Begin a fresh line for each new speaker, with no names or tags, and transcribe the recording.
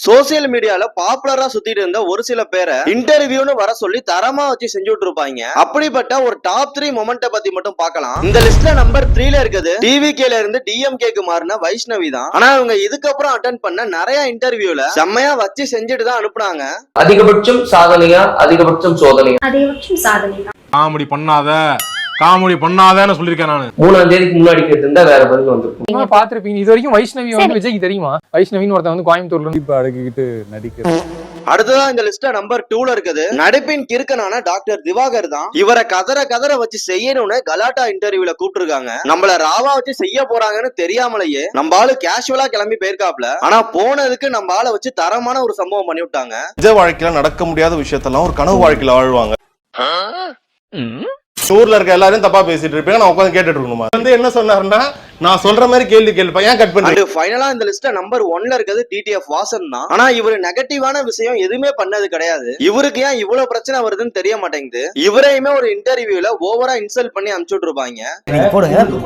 Social மீடியால பாப்புலரா சுத்திட்டு இருந்த ஒரு சில பேரை இன்டர்வியூன்னு வர சொல்லி தரமா வச்சு செஞ்சுட்டு இருப்பாங்க. அப்படிப்பட்ட ஒரு டாப் 3 மொமெண்ட பத்தி மட்டும் பார்க்கலாம். இந்த லிஸ்ட்ல நம்பர் 3ல இருக்குது டிவிகேல இருந்து டிஎம்கேக்கு மாறின வைஷ்ணவி தான். ஆனா அவங்க இதுக்கப்புறம் அட்டென்ட் பண்ண நிறைய இன்டர்வியூல செம்மையா வச்சு செஞ்சுட்டு தான் அனுப்புனாங்க.
அதிகபட்சம் சாதனையா அதிகபட்சம் சோதனையா?
அதிகபட்சம் சாதனை.
காமெடி பண்ணாதேன்னு சொல்லிருக்கேன் நானு.
3ஆம் தேதிக்கு முன்னாடி கேட்டிருந்தா வேற பதில் வந்திருக்கும்.
நீங்க பாத்திருப்பீங்க. இது வரைக்கும் வைஷ்ணவி வந்து விஜய்க்கு தெரியுமா? வைஷ்ணவின்னு ஒருத்தன் வந்து கோயம்புத்தூர்ல
இப்ப அடக்கிக்கிட்டு நடிக்கிறது.
அடுத்ததா இந்த லிஸ்ட்ல நம்பர் 2ல இருக்குது நடிப்பின் கிறுக்கனான டாக்டர் திவாகர் தான். இவரை கதற வச்சு செய்யணும்னு கலாட்டா இன்டர்வியூல கூப்பிட்டுருக்காங்க. நம்மள ராவா வச்சு செய்ய போறாங்கன்னு தெரியாமலேயே நம்ம ஆளு கேஷுவலா கிளம்பி போயிருக்காப்ல. ஆனா போனதுக்கு நம்ம ஆளை வச்சு தரமான ஒரு சம்பவம் பண்ணி விட்டாங்க.
நிஜ வாழ்க்கையில நடக்க முடியாத விஷயத்தெல்லாம் ஒரு கனவு வாழ்க்கையில வாழ்வாங்க. ஊர்ல இருக்க எல்லாரும் தப்பா பேசிட்டு இருப்பீங்க, நான் உட்காந்து கேட்டுட்டு இருக்கணுமா? வந்து என்ன சொன்னாருன்னா, நான் சொல்ற மாதிரி கேள்வி கேள்வி ஏன் கட் பண்ணி.
ஃபைனலா இந்த லிஸ்ட்ல நம்பர் 1ல இருக்குது டிடிஎஃப் வாசன் தான். ஆனா இவரு நெகட்டிவான விஷயம் எதுவுமே பண்ணது கிடையாது. இவருக்கு ஏன் இவ்வளவு பிரச்சனை வருதுன்னு தெரிய மாட்டேங்குது. இவரையுமே ஒரு இன்டர்வியூல ஓவரா இன்சல்ட் பண்ணி அனுப்பிச்சுட்டு இருப்பாங்க.
போடுங்க. எனக்கு